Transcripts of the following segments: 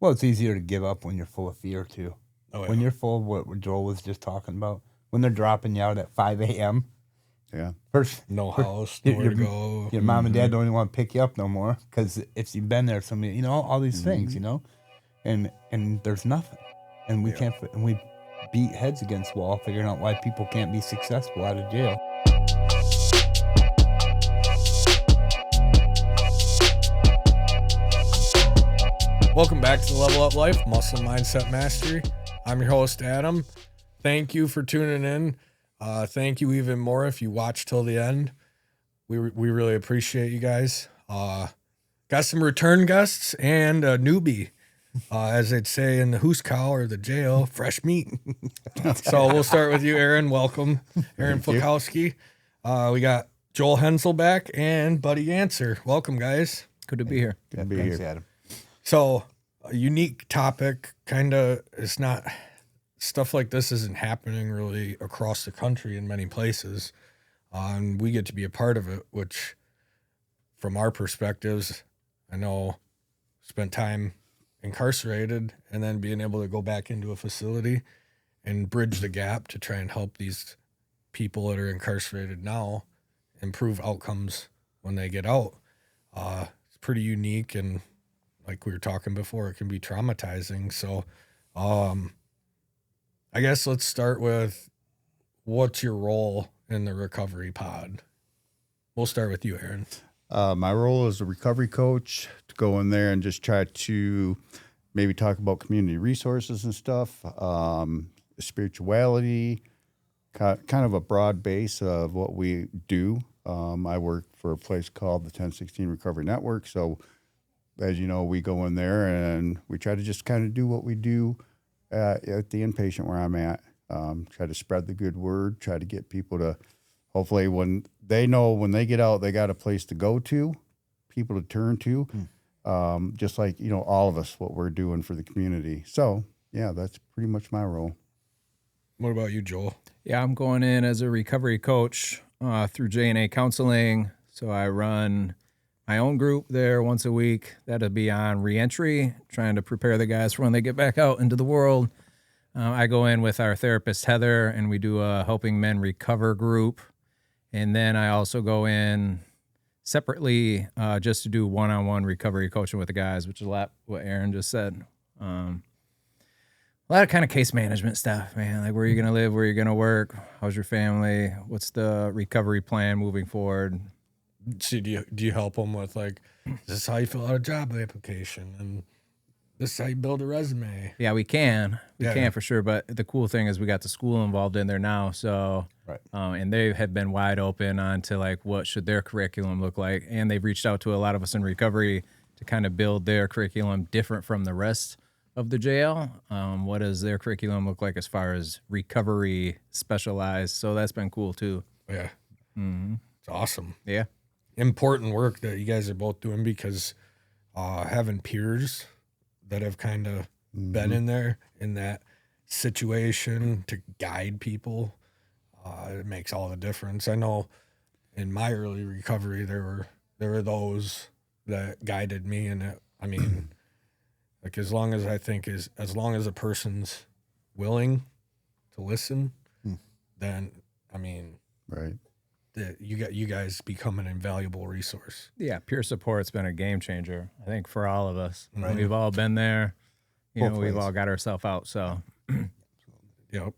Well, it's easier to give up when you're full of fear, too. Oh, yeah. When you're full of what Joel was just talking about, when they're dropping you out at 5 a.m. Yeah. No house, nowhere to go. Your mom and dad don't even want to pick you up no more because if you've been there, somebody, all these things, and there's nothing, and we can't, and we beat heads against the wall figuring out why people can't be successful out of jail. Welcome back to the Level Up Life, Muscle Mindset Mastery. I'm your host, Adam. Thank you for tuning in. Thank you even more if you watch till the end. We really appreciate you guys. Got some return guests and a newbie, as they'd say in the hoose cow or the jail, fresh meat. So we'll start with you, Aaron. Welcome, Aaron Falkowski. We got Joel Hensel back and Buddy Yancer. Welcome, guys. Good to be here. Good to be Thanks, here. Adam. So a unique topic, kind of, it's not, stuff like this isn't happening really across the country in many places. And we get to be a part of it, which from our perspectives, I know spent time incarcerated and then being able to go back into a facility and bridge the gap to try and help these people that are incarcerated now improve outcomes when they get out. It's pretty unique, and like we were talking before, it can be traumatizing. So I guess let's start with, what's your role in the recovery pod? We'll start with you, Aaron. My role as a recovery coach, to go in there and just try to maybe talk about community resources and stuff, spirituality, kind of a broad base of what we do. I work for a place called the 1016 Recovery Network. So as you know, we go in there and we try to just kind of do what we do at the inpatient where I'm at. Try to spread the good word, try to get people to, hopefully when they know when they get out, they got a place to go to, people to turn to, just like, all of us, what we're doing for the community. So, yeah, that's pretty much my role. What about you, Joel? Yeah, I'm going in as a recovery coach through J&A Counseling. So I run my own group there once a week. That'll be on reentry, trying to prepare the guys for when they get back out into the world. I go in with our therapist, Heather, and we do a Helping Men Recover group. And then I also go in separately just to do one-on-one recovery coaching with the guys, which is a lot what Aaron just said. A lot of kind of case management stuff, man. Like, where are you going to live? Where are you going to work? How's your family? What's the recovery plan moving forward? So do you help them with, like, this is how you fill out a job application, and this is how you build a resume? Yeah, we can. We can for sure. But the cool thing is we got the school involved in there now. So, Right. And they have been wide open on to, like, what should their curriculum look like. And they've reached out to a lot of us in recovery to kind of build their curriculum different from the rest of the jail. What does their curriculum look like as far as recovery specialized? So that's been cool too. Yeah. Mm-hmm. It's awesome. Yeah. Important work that you guys are both doing, because having peers that have kind of been in there in that situation to guide people, it makes all the difference. I know in my early recovery there were those that guided me, and like, as long as a person's willing to listen, then Right. you guys become an invaluable resource. Yeah, peer support's been a game changer, I think, for all of us. Right. We've all been there. Both We've ways. all got ourselves out. So, Yep.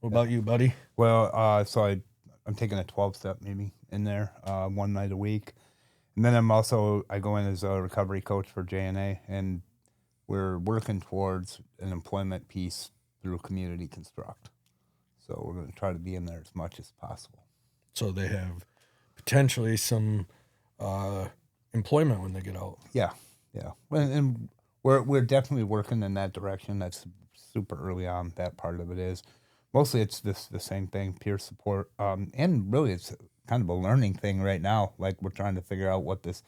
What about you, buddy? Well, so I'm taking a 12-step maybe in there, one night a week. And then I go in as a recovery coach for J&A, and we're working towards an employment piece through Community Construct. So we're going to try to be in there as much as possible. So they have potentially some employment when they get out. Yeah. And we're definitely working in that direction. That's super early on. That part of it is mostly it's the same thing, peer support, and really it's kind of a learning thing right now. Like, we're trying to figure out what is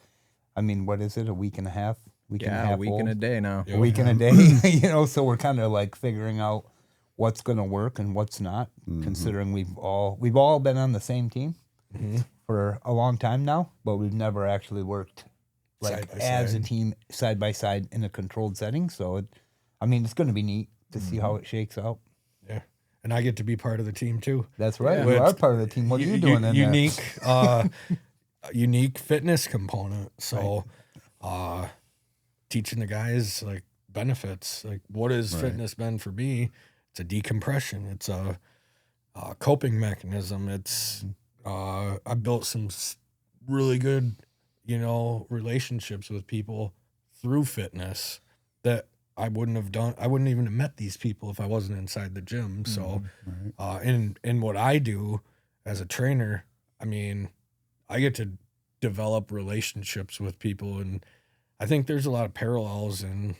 it? A week and a half? a week and a day now. A week and a day. So we're kind of like figuring out what's going to work and what's not, considering we've all been on the same team for a long time now, but we've never actually worked like Side by as a side. team side by side in a controlled setting. So it's going to be neat to see how it shakes out. Yeah. And I get to be part of the team too. That's right. Yeah. You are part of the team. What are you doing in unique, there? unique fitness component. So, teaching the guys like benefits, like what has fitness been for me? It's a decompression. It's a coping mechanism. It's I built some really good, relationships with people through fitness that I wouldn't have done. I wouldn't even have met these people if I wasn't inside the gym. So, in what I do as a trainer, I mean, I get to develop relationships with people, and I think there's a lot of parallels in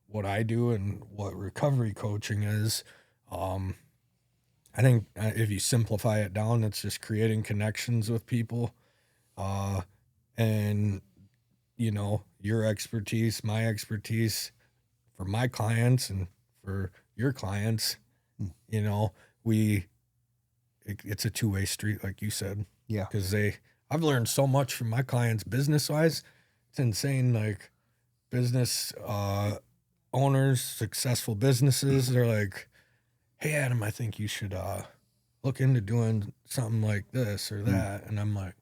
what I do and what recovery coaching is. I think if you simplify it down, it's just creating connections with people, and your expertise, my expertise, for my clients and for your clients, it's a two-way street, like you said. Yeah. Because I've learned so much from my clients business-wise. It's insane. Like business owners, successful businesses, they're like, hey, Adam, I think you should look into doing something like this or that. And I'm like,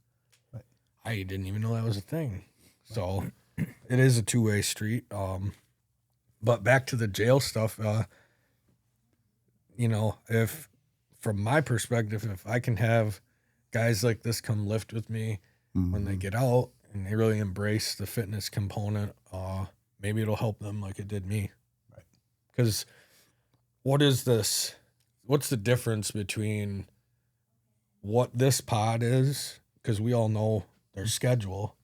I didn't even know that was a thing. So it is a two-way street. But back to the jail stuff, if from my perspective, if I can have guys like this come lift with me when they get out and they really embrace the fitness component, maybe it'll help them like it did me. Right. Because what is this? What's the difference between what this pod is, because we all know their schedule,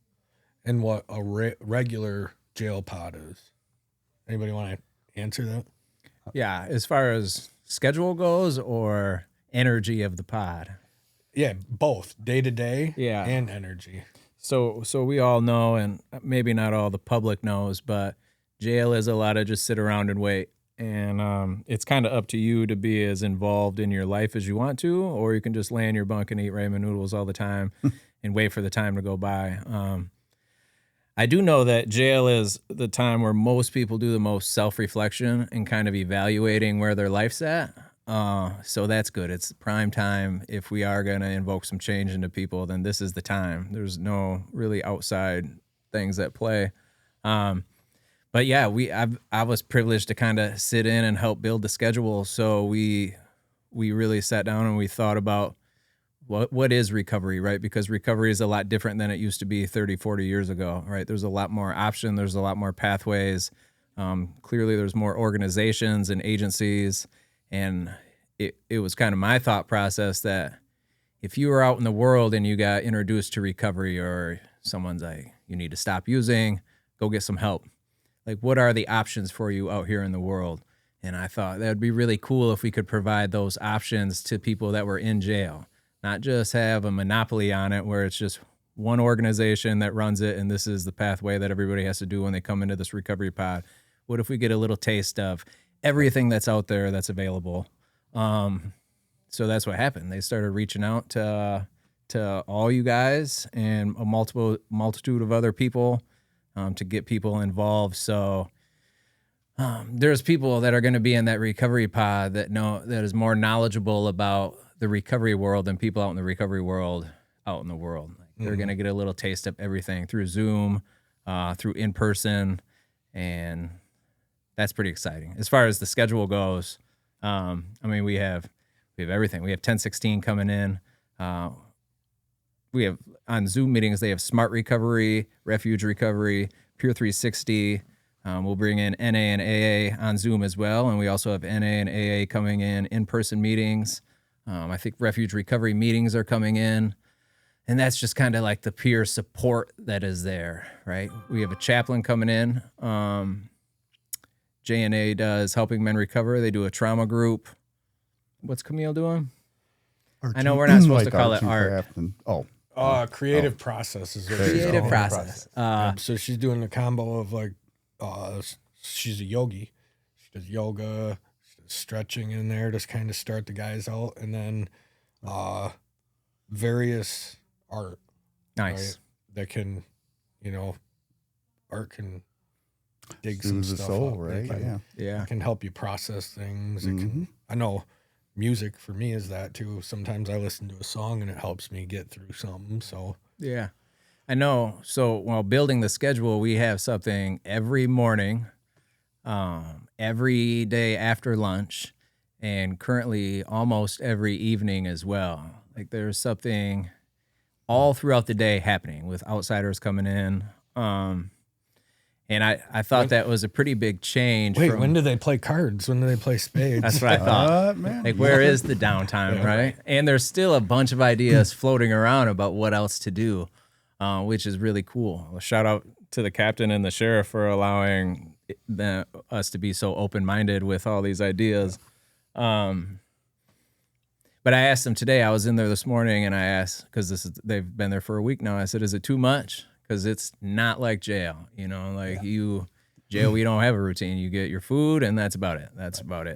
and what a regular jail pod is? Anybody want to answer that? Yeah, as far as schedule goes or energy of the pod? Yeah, both day to day Yeah. and energy. So we all know, and maybe not all the public knows, but jail is a lot of just sit around and wait. And it's kind of up to you to be as involved in your life as you want to, or you can just lay in your bunk and eat ramen noodles all the time and wait for the time to go by. I do know that jail is the time where most people do the most self-reflection and kind of evaluating where their life's at. So that's good. It's prime time. If we are going to invoke some change into people, then this is the time. There's no really outside things at play. But yeah, I was privileged to kind of sit in and help build the schedule. So we really sat down and we thought about what is recovery, right? Because recovery is a lot different than it used to be 30, 40 years ago, right? There's a lot more option. There's a lot more pathways. Clearly there's more organizations and agencies. And it was kind of my thought process that if you were out in the world and you got introduced to recovery, or someone's like, you need to stop using, go get some help. Like, what are the options for you out here in the world? And I thought that would be really cool if we could provide those options to people that were in jail, not just have a monopoly on it where it's just one organization that runs it and this is the pathway that everybody has to do when they come into this recovery pod. What if we get a little taste of everything that's out there that's available? So that's what happened. They started reaching out to all you guys and a multitude of other people to get people involved. So there's people that are going to be in that recovery pod that is more knowledgeable about the recovery world than people out in the recovery world out in the world. Like, they're going to get a little taste of everything through Zoom, through in person, and that's pretty exciting. As far as the schedule goes, we have everything. We have 1016 coming in. We have on Zoom meetings, they have Smart Recovery, Refuge Recovery, Pure 360. We'll bring in NA and AA on Zoom as well. And we also have NA and AA coming in-person meetings. I think Refuge Recovery meetings are coming in. And that's just kind of like the peer support that is there, right? We have a chaplain coming in. JNA does Helping Men Recover. They do a trauma group. What's Camille doing? I know we're not supposed to call it art. Creative processes. Creative process. So she's doing a combo of like, she's a yogi. She does yoga, she does stretching in there to kind of start the guys out, and then various art. Nice. Right, that can, art can dig some Soothes the stuff soul, up. right? It can, Yeah. Yeah. it can help you process things. It can, I know music for me is that too. Sometimes I listen to a song and it helps me get through something. So Yeah. I know. So while building the schedule, we have something every morning, every day after lunch, and currently almost every evening as well. Like there's something all throughout the day happening with outsiders coming in. And I thought that was a pretty big change. wait, from, when do they play cards? When do they play spades? That's what I thought. Man. Like, where is the downtime, right? And there's still a bunch of ideas floating around about what else to do, which is really cool. Well, shout out to the captain and the sheriff for allowing us to be so open-minded with all these ideas. But I asked them today. I was in there this morning, and I asked, because they've been there for a week now. I said, "Is it too much?" Because it's not like jail, jail, we don't have a routine. You get your food, and that's about it.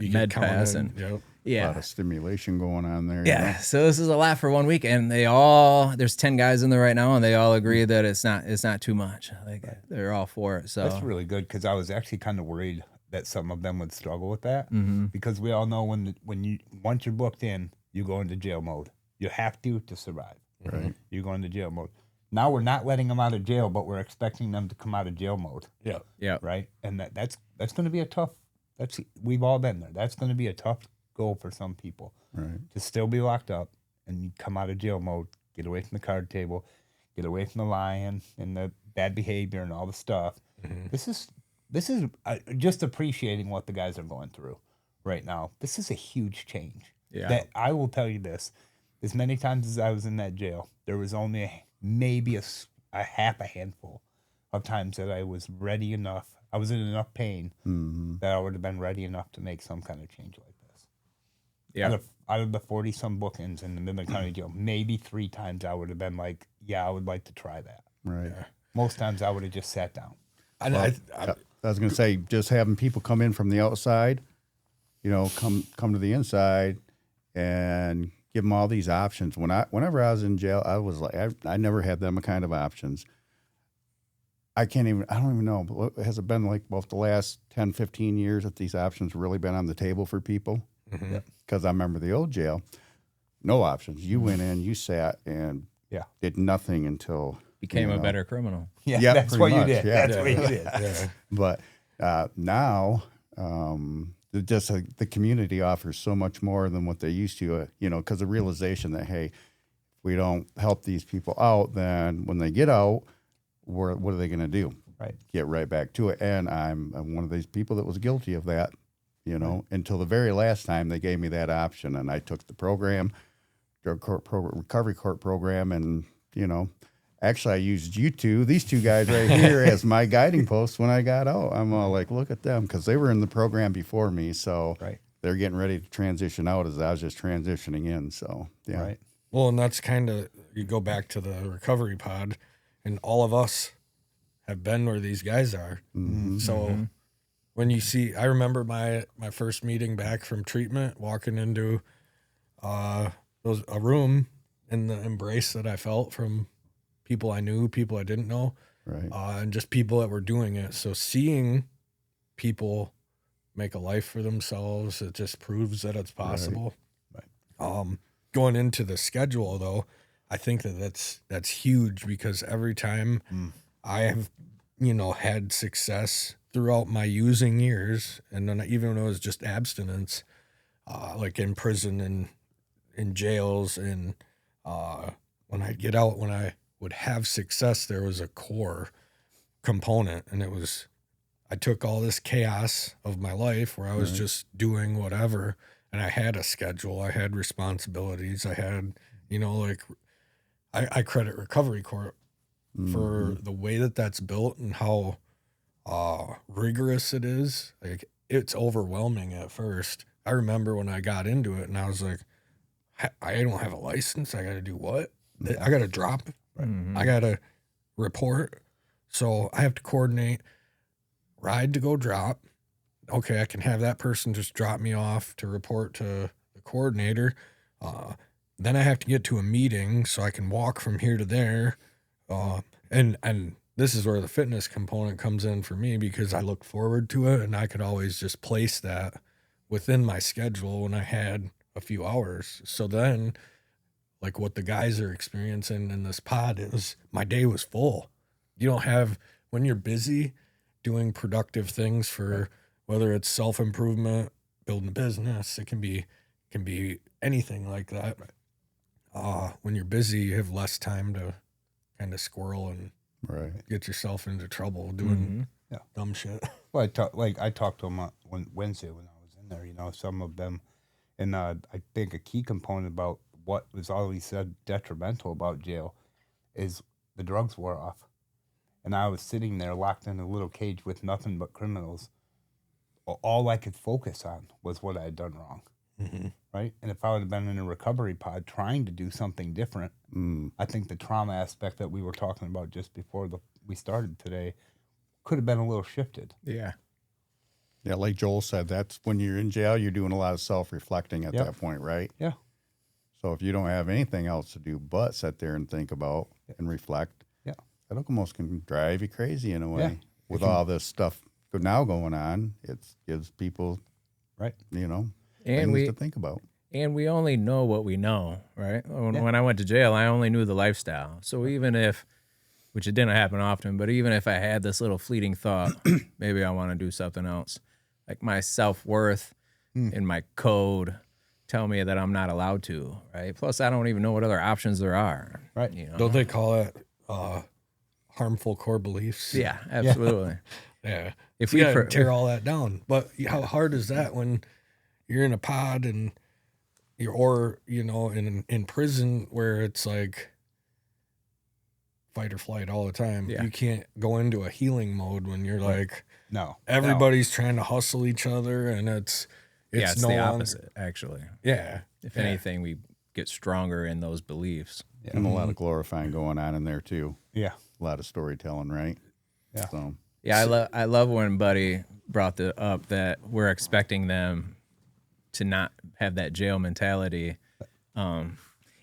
You get Med counted, pass, and yep. A lot yeah. of stimulation going on there. Yeah, so this is a lot for 1 week, and there's 10 guys in there right now, and they all agree that it's not too much. Like they're all for it. So That's really good because I was actually kind of worried that some of them would struggle with that because we all know once you're booked in, you go into jail mode. You have to survive. Right. You go into jail mode. Now we're not letting them out of jail, but we're expecting them to come out of jail mode. Yeah. yeah, Right, and that's going to be a tough. We've all been there. That's going to be a tough goal for some people. Right. To still be locked up and you come out of jail mode, get away from the card table, get away from the lying and the bad behavior and all the stuff. This is just appreciating what the guys are going through right now. This is a huge change. Yeah. That I will tell you this: as many times as I was in that jail, there was only maybe a half a handful of times that I was ready enough. I was in enough pain that I would have been ready enough to make some kind of change like this. yeah. Out of the 40-some bookings in the Midland County Jail, maybe 3 times I would have been like, yeah, I would like to try that. Right. Most times I would have just sat down. I was going to say, just having people come in from the outside, come to the inside and give them all these options. Whenever I was in jail, I was like, I never had them kind of options. I don't even know. But has it been like both the last 10, 15 years that these options really been on the table for people? Because I remember the old jail, no options. You went in, you sat, and did nothing until Became a better criminal. Yeah, that's what you did. Yeah. That's what you did. But now, the community offers so much more than what they used to. Because the realization that if we don't help these people out, then when they get out, what are they going to do? Right. Get right back to it. And I'm one of these people that was guilty of that. Until the very last time they gave me that option, and I took the program, recovery court program, and actually I used these two guys right here as my guiding posts when I got out. I'm all like, look at them, because they were in the program before me, so they're getting ready to transition out as I was just transitioning in. So yeah, Right. Well, and that's kind of, you go back to the recovery pod, and all of us have been where these guys are. So when you see, I remember my first meeting back from treatment, walking into a room, and the embrace that I felt from people I knew, people I didn't know, and just people that were doing it. So seeing people make a life for themselves, it just proves that it's possible. Right. Going into the schedule, though, I think that's huge, because every time I have, had success throughout my using years, and then even when it was just abstinence, like in prison and in jails, and when I'd get out, when I would have success, there was a core component, and it was, I took all this chaos of my life where I was just doing whatever, and I had a schedule, I had responsibilities, I had, I credit Recovery Court for the way that that's built and how rigorous it is. Like, it's overwhelming at first. I remember when I got into it and I was like, I don't have a license. I got to do what? I got to drop. I got to report. So I have to coordinate ride to go drop. Okay, I can have that person just drop me off to report to the coordinator. Then I have to get to a meeting so I can walk from here to there. And this is where the fitness component comes in for me, because I look forward to it, and I could always just place that within my schedule when I had a few hours. So then, like what the guys are experiencing in this pod is, my day was full. You don't have, when you're busy doing productive things for, whether it's self-improvement, building a business, it can be anything like that. When you're busy, you have less time to kind of squirrel and get yourself into trouble doing dumb shit. Well, I talked to them on Wednesday when I was in there. You know, some of them, and I think a key component about what was always said detrimental about jail is the drugs wore off, and I was sitting there locked in a little cage with nothing but criminals. All I could focus on was what I had done wrong. Right? And if I would have been in a recovery pod trying to do something different, I think the trauma aspect that we were talking about just before we started today could have been a little shifted. Yeah. Yeah, like Joel said, that's when you're in jail, you're doing a lot of self-reflecting at that point, right? Yeah. So if you don't have anything else to do but sit there and think about and reflect, that almost can drive you crazy in a way. With all this stuff now going on, it gives people, things to think about. And we only know what we know, right? When I went to jail, I only knew the lifestyle. So even if, which it didn't happen often, but even if I had this little fleeting thought, maybe I want to do something else, like my self-worth and my code tell me that I'm not allowed to, right? Plus, I don't even know what other options there are. Right. You know? Don't they call it harmful core beliefs? Yeah, absolutely. Yeah. If we we tear all that down. But how hard is that when you're in a pod and you're, in prison where it's like fight or flight all the time. Yeah. You can't go into a healing mode when you're like, everybody's trying to hustle each other, and it's it's no the longer, opposite, actually. Yeah. If anything, we get stronger in those beliefs. Yeah. And a lot of glorifying going on in there too. Yeah. A lot of storytelling, right? Yeah. So. Yeah, I love when Buddy brought up that we're expecting them to not have that jail mentality.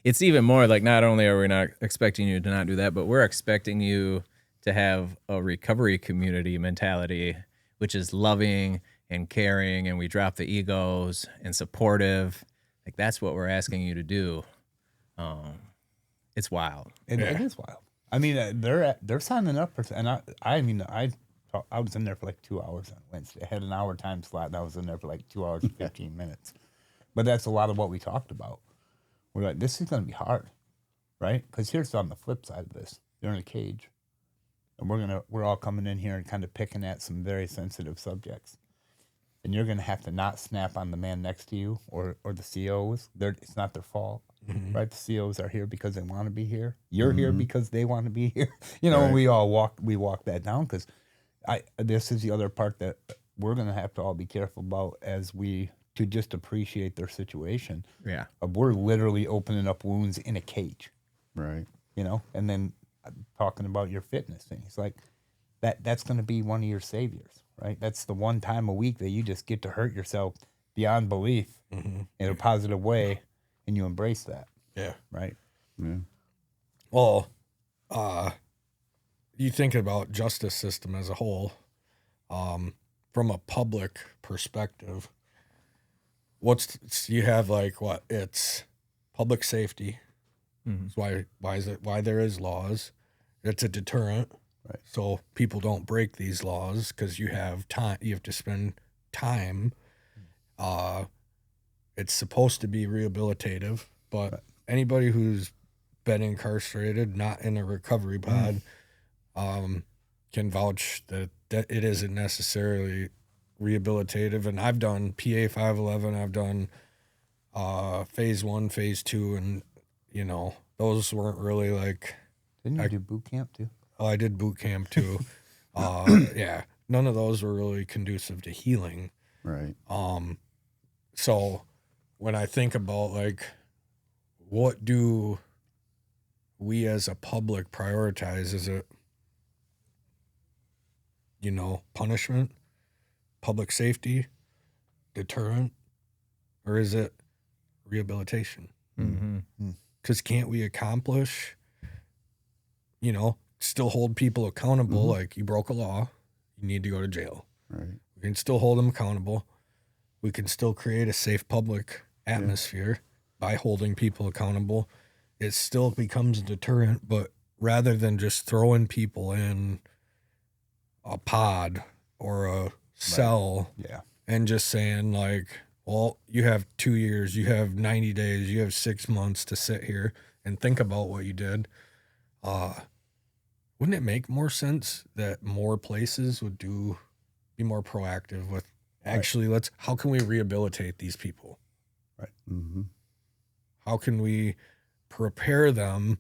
It's even more like, not only are we not expecting you to not do that, but we're expecting you to have a recovery community mentality, which is loving and caring, and we drop the egos and supportive. Like, that's what we're asking you to do. It's wild. It is wild. I mean, they're signing up for, and I was in there for like 2 hours on Wednesday. I had an hour time slot, and I was in there for like 2 hours and 15 minutes. But that's a lot of what we talked about. We're like, this is going to be hard, right? Because here's on the flip side of this: they're in a cage, and we're all coming in here and kind of picking at some very sensitive subjects, and you're going to have to not snap on the man next to you or the COs. It's not their fault, right? The COs are here because they want to be here. You're here because they want to be here. Right. We walk that down, because this is the other part that we're going to have to all be careful about to just appreciate their situation. Yeah. We're literally opening up wounds in a cage. Right. And then talking about your fitness thing. It's like that's going to be one of your saviors, right? That's the one time a week that you just get to hurt yourself beyond belief in a positive way, and you embrace that. Yeah. Right. Yeah. Well, you think about justice system as a whole, from a public perspective, you have like what? It's public safety. It's why there is laws. It's a deterrent. Right. So people don't break these laws because you have time. You have to spend time. It's supposed to be rehabilitative, but anybody who's been incarcerated, not in a recovery pod, can vouch that it isn't necessarily rehabilitative. And I've done PA 511, I've done phase 1, phase 2, and those weren't really like. Didn't you do boot camp too? Oh, I did boot camp too. Yeah, none of those were really conducive to healing. Right. So when I think about like, what do we as a public prioritize? Is it, punishment, public safety, deterrent, or is it rehabilitation? Because can't we accomplish, still hold people accountable. Like, you broke a law, you need to go to jail. Right. We can still hold them accountable. We can still create a safe public atmosphere by holding people accountable. It still becomes a deterrent, but rather than just throwing people in a pod or a cell Yeah. and just saying, like, well, you have 2 years, you have 90 days, you have 6 months to sit here and think about what you did. Wouldn't it make more sense that more places would be more proactive with actually, how can we rehabilitate these people? Right. Mm-hmm. How can we prepare them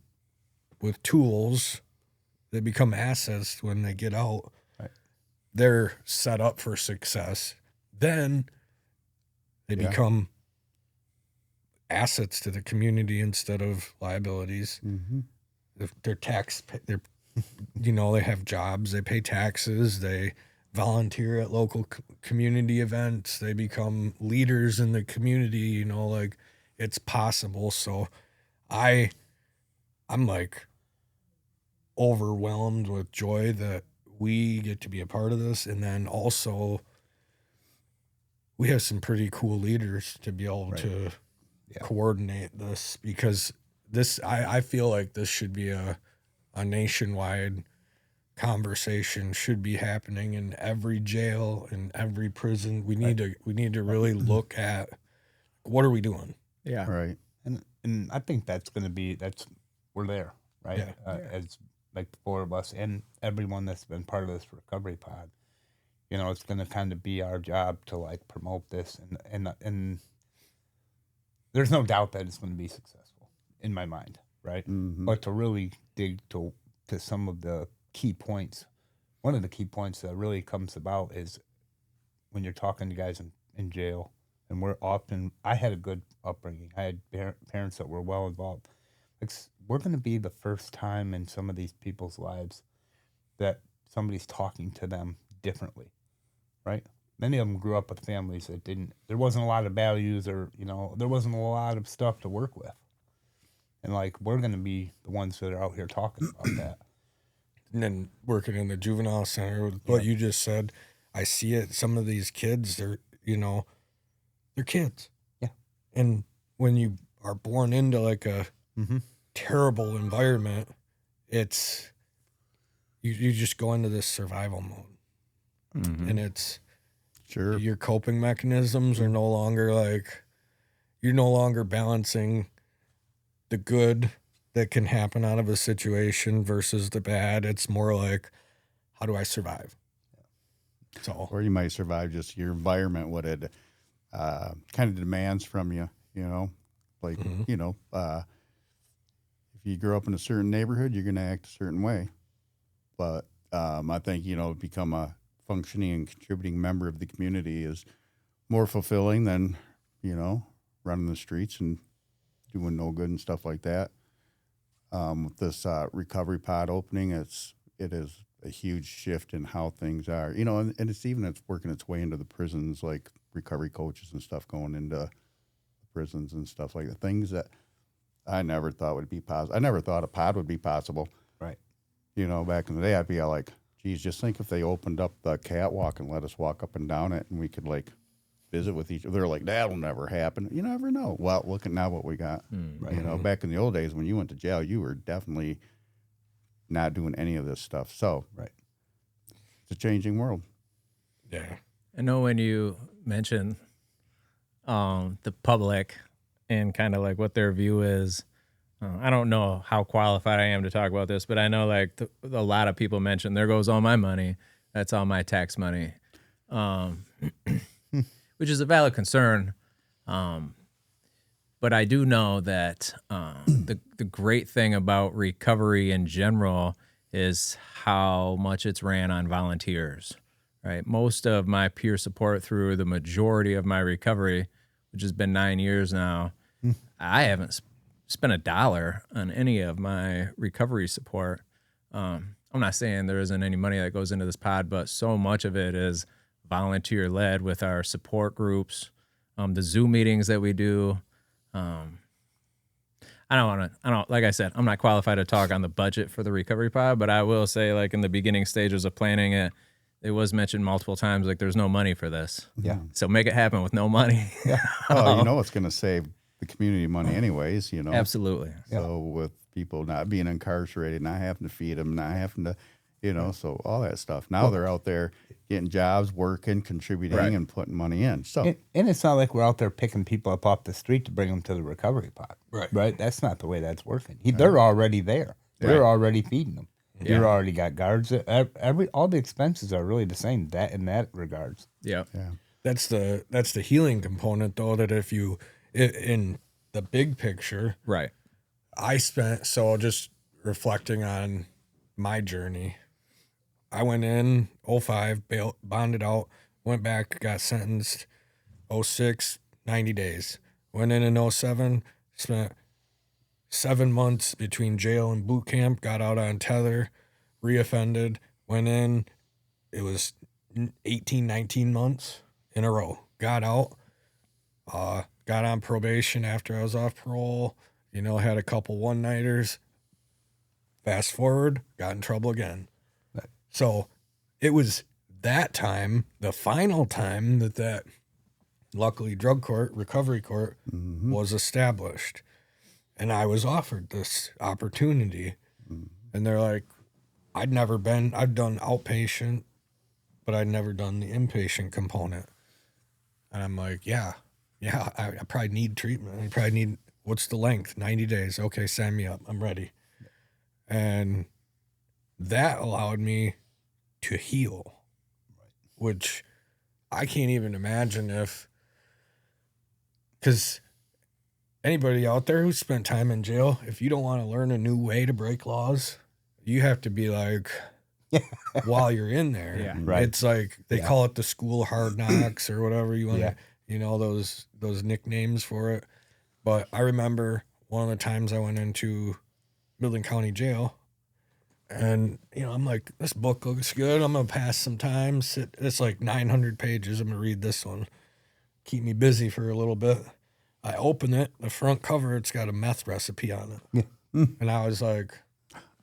with tools that become assets when they get out? Right. They're set up for success. Then they become assets to the community instead of liabilities. Mm-hmm. They're they have jobs, they pay taxes, they volunteer at local community events, they become leaders in the community, like, it's possible. So I'm like overwhelmed with joy that we get to be a part of this. And then also we have some pretty cool leaders to be able to coordinate this, because I feel like this should be a nationwide conversation, should be happening in every jail, in every prison. We need to really look at what are we doing. Yeah. Right. And I think we're there, right? Yeah. As like the four of us and everyone that's been part of this recovery pod, it's going to kind of be our job to like promote this, and there's no doubt that it's going to be successful in my mind, right? Mm-hmm. But to really dig to some of the key points, one of the key points that really comes about is when you're talking to guys in jail, and I had a good upbringing. I had parents that were well involved. We're going to be the first time in some of these people's lives that somebody's talking to them differently, right? Many of them grew up with families that there wasn't a lot of values, or, there wasn't a lot of stuff to work with. And like, we're going to be the ones that are out here talking about that. And then working in the juvenile center, with what you just said, I see it. Some of these kids, they're kids. Yeah. And when you are born into like a terrible environment, it's, you just go into this survival mode. Mm-hmm. And it's, Sure. your coping mechanisms are no longer like, you're no longer balancing the good that can happen out of a situation versus the bad. It's more like, how do I survive? So, Or you might survive just your environment, what it kind of demands from you, like, if you grow up in a certain neighborhood, you're going to act a certain way. But I think, become a functioning and contributing member of the community is more fulfilling than, running the streets and doing no good and stuff like that. With this recovery pod opening, it is a huge shift in how things are, and it's working its way into the prisons, like recovery coaches and stuff going into the prisons and stuff like that. Things that I never thought would be possible. I never thought a pod would be possible. Right. Back in the day, I'd be like, geez, just think if they opened up the catwalk and let us walk up and down it, and we could like visit with each other. They're like, that'll never happen. You never know. Well, look at now what we got. Right. Back in the old days when you went to jail, you were definitely not doing any of this stuff. So Right. It's a changing world. yeah. I know when you mentioned the public and kind of like what their view is, I don't know how qualified I am to talk about this, but I know like a lot of people mention, there goes all my money. That's all my tax money, which is a valid concern. But I do know that the great thing about recovery in general is how much it's ran on volunteers, right? Most of my peer support through the majority of my recovery, which has been 9 years now, I haven't spent $1 on any of my recovery support. I'm not saying there isn't any money that goes into this pod, but so much of it is volunteer led with our support groups, the Zoom meetings that we do. like I said, I'm not qualified to talk on the budget for the recovery pod, but I will say, like, in the beginning stages of planning it, it was mentioned multiple times, like, there's no money for this. Yeah. So make it happen with no money. Oh, you know, it's going to save the community money anyways, you know. Absolutely. So with people not being incarcerated, not having to feed them, not having to, you know, so all that stuff. Now they're out there getting jobs, working, contributing, and putting money in. So And it's not like we're out there picking people up off the street to bring them to the recovery pod. Right. Right? That's not the way that's working. They're already there. They're already feeding them. You're already got guards. All the expenses are really the same in that regards. Yeah. That's the healing component, though, that if you, in the big picture, Right. so just reflecting on my journey, I went in 05, bonded out, went back, got sentenced 06, 90 days. Went in 07, spent 7 months between jail and boot camp, got out on tether, reoffended, went in. It was 18, 19 months in a row. Got out, got on probation after I was off parole, you know, had a couple one-nighters. Fast forward, got in trouble again. So it was that time, the final time that luckily drug court, recovery court was established. And I was offered this opportunity. And they're like, I've done outpatient, but I'd never done the inpatient component. And I'm like, yeah, I probably need treatment. I probably need, what's the length? 90 days. Okay, sign me up. I'm ready. And that allowed me to heal, which I can't even imagine because anybody out there who spent time in jail, if you don't want to learn a new way to break laws, you have to be like, while you're in there. Yeah. Right. It's like, they call it the school of hard knocks or whatever you want to, you know, those nicknames for it. But I remember one of the times I went into Midland County Jail, and, you know, I'm like, this book looks good. I'm going to pass some time. It's like 900 pages. I'm going to read this one. Keep me busy for a little bit. I open it. The front cover, it's got a meth recipe on it. Yeah. And I was like,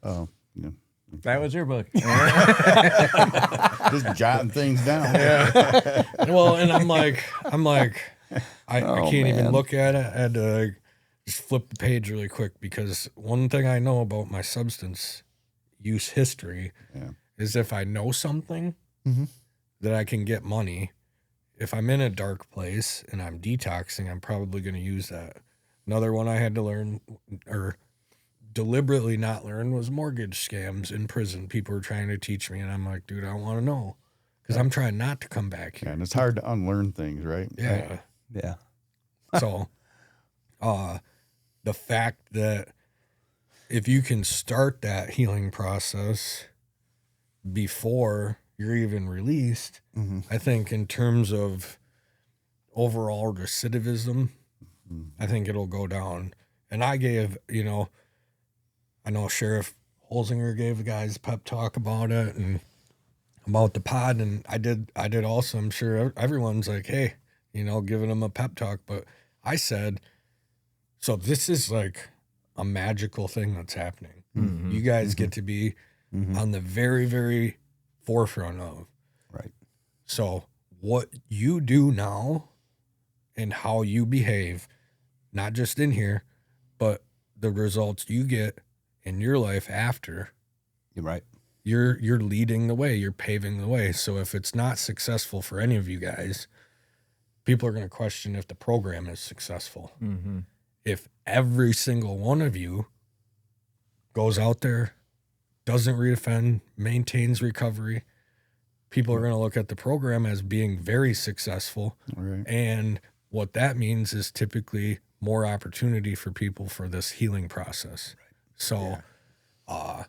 oh, yeah. That was your book. Just jotting things down. well, and I'm like, I can't even look at it. I had to just flip the page really quick, because one thing I know about my substance use history is if I know something that I can get money, if I'm in a dark place and I'm detoxing, I'm probably going to use that. Another one I had to learn, or deliberately not learn, was mortgage scams in prison. People were trying to teach me, and I'm like, dude, I don't want to know, because I'm trying not to come back here. And it's hard to unlearn things, right? Yeah. Yeah. So, the fact that if you can start that healing process before you're even released, I think in terms of overall recidivism, I think it'll go down. And I gave, you know, I know Sheriff Holzinger gave the guys a pep talk about it and about the pod, and I did also. I'm sure everyone's like, hey, you know, giving them a pep talk, but I said, so this is like a magical thing that's happening. You guys get to be on the very, very forefront of. Right. So what you do now and how you behave, not just in here, but the results you get in your life after, You're right. you're leading the way, you're paving the way. So if it's not successful for any of you guys, people are going to question if the program is successful. If every single one of you goes out there, doesn't reoffend, maintains recovery, people are going to look at the program as being very successful. Right. And what that means is typically more opportunity for people for this healing process. So, I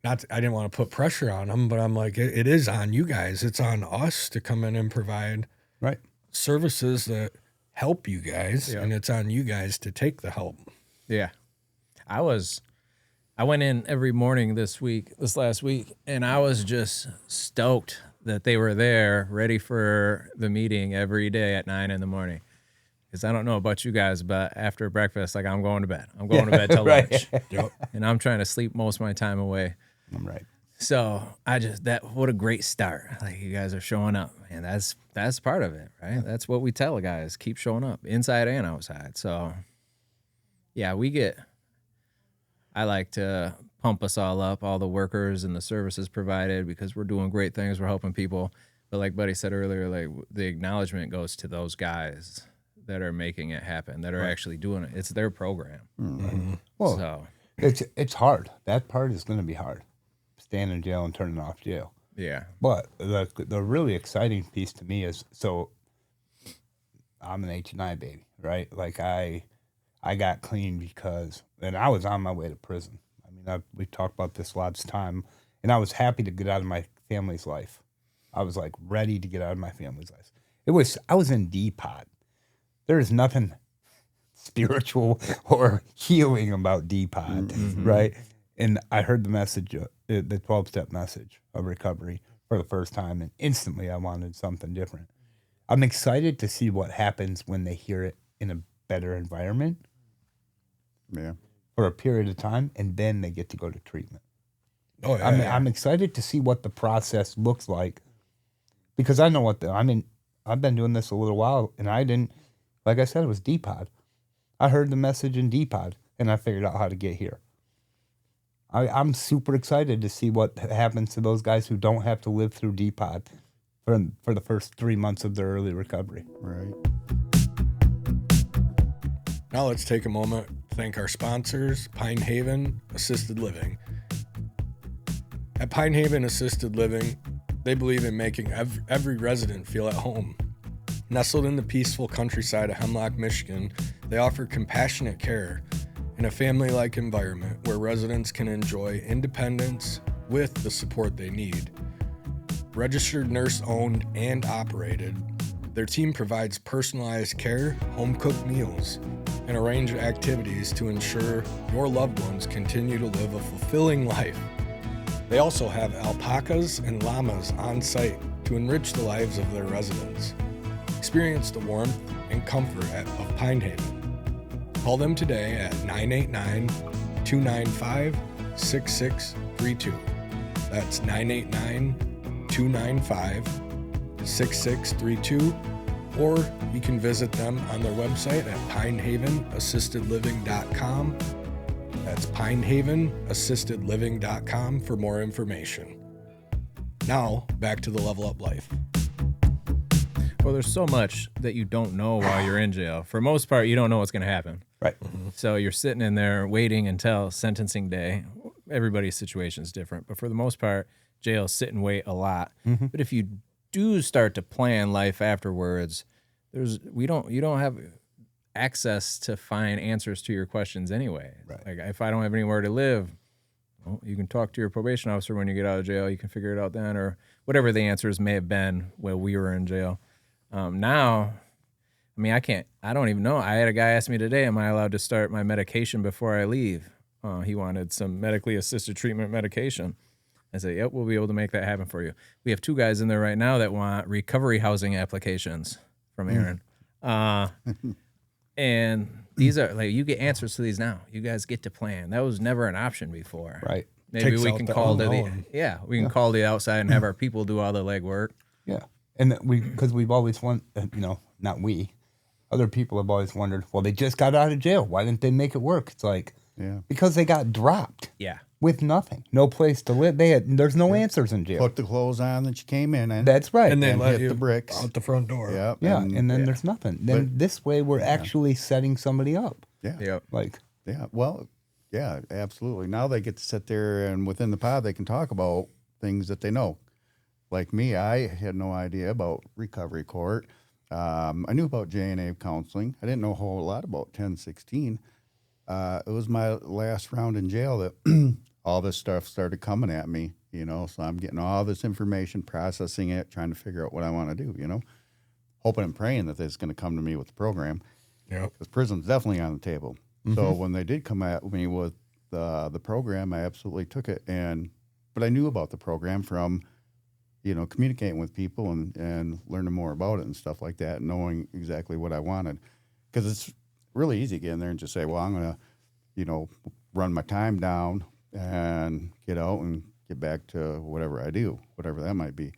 didn't want to put pressure on them, but I'm like, it is on you guys. It's on us to come in and provide Right. services that help you guys, and it's on you guys to take the help. Yeah. I went in every morning this last week, and I was just stoked that they were there ready for the meeting every day at 9 a.m. Because I don't know about you guys, but after breakfast, like I'm going to bed. I'm going to bed till lunch. Yep. And I'm trying to sleep most of my time away. I'm right. So what a great start. Like you guys are showing up, and that's part of it, right? That's what we tell the guys, keep showing up inside and outside. So yeah, I like to pump us all up, all the workers and the services provided, because we're doing great things. We're helping people. But like Buddy said earlier, like the acknowledgement goes to those guys that are making it happen, that are actually doing it. It's their program. Mm-hmm. Well, So it's hard. That part is going to be hard, staying in jail and turning off jail. yeah. But the really exciting piece to me is, so I'm an H&I baby, right? Like I got clean because, and I was on my way to prison. I mean, we talked about this lots of time, and I was happy to get out of my family's life. I was like ready to get out of my family's life. I was in D-Pod. There is nothing spiritual or healing about D-Pod, right? And I heard the message, the 12-step message of recovery for the first time, and instantly I wanted something different. I'm excited to see what happens when they hear it in a better environment for a period of time, and then they get to go to treatment. Oh, yeah. I'm excited to see what the process looks like, because I know I've been doing this a little while, and I didn't, like I said, it was D-Pod. I heard the message in D-Pod, and I figured out how to get here. I'm super excited to see what happens to those guys who don't have to live through D-Pod for the first 3 months of their early recovery. Right. Now let's take a moment to thank our sponsors, Pine Haven Assisted Living. At Pine Haven Assisted Living, they believe in making every resident feel at home. Nestled in the peaceful countryside of Hemlock, Michigan, they offer compassionate care in a family-like environment where residents can enjoy independence with the support they need. Registered nurse-owned and operated, their team provides personalized care, home-cooked meals, and a range of activities to ensure your loved ones continue to live a fulfilling life. They also have alpacas and llamas on site to enrich the lives of their residents. Experience the warmth and comfort of Pine Haven. Call them today at 989-295-6632. That's 989-295-6632. Or you can visit them on their website at pinehavenassistedliving.com. That's pinehavenassistedliving.com for more information. Now, back to the Level Up Life. Well, there's so much that you don't know while you're in jail. For most part, you don't know what's going to happen. Right. So you're sitting in there waiting until sentencing day. Everybody's situation is different, but for the most part, jail sit and wait a lot. But if you do start to plan life afterwards, you don't have access to find answers to your questions anyway. Right. Like if I don't have anywhere to live, well, you can talk to your probation officer when you get out of jail. You can figure it out then, or whatever the answers may have been while we were in jail. Now, I mean, I don't even know. I had a guy ask me today, am I allowed to start my medication before I leave? He wanted some medically assisted treatment medication. I said, yep, we'll be able to make that happen for you. We have 2 guys in there right now that want recovery housing applications from Aaron. And these are like, you get answers to these now. You guys get to plan. That was never an option before. Right. Maybe Takes we out can the call to unknown. we can call the outside and have our people do all the legwork. Yeah. And because we've always not we, other people have always wondered, well, they just got out of jail. Why didn't they make it work? It's like, because they got dropped. Yeah. With nothing, no place to live. There's no answers in jail. Put the clothes on that you came in and That's right. And they and let hit you the bricks. out the front door. Yep. yeah, and then there's nothing. Then but- this way, we're actually setting somebody up. Yeah. Yep. Like, Yeah. Well, yeah, absolutely. Now they get to sit there and within the pod, they can talk about things that they know. Like me, I had no idea about recovery court. I knew about J&A counseling. I didn't know a whole lot about 1016. It was my last round in jail that all this stuff started coming at me, so I'm getting all this information, processing it, trying to figure out what I want to do, hoping and praying that it's going to come to me with the program. Yeah. Because prison's definitely on the table. So when they did come at me with the program, I absolutely took it. But I knew about the program from, communicating with people and learning more about it and stuff like that, and knowing exactly what I wanted. because it's really easy to get in there and just say, well, I'm going to, you know, run my time down and get out and get back to whatever I do, whatever that might be.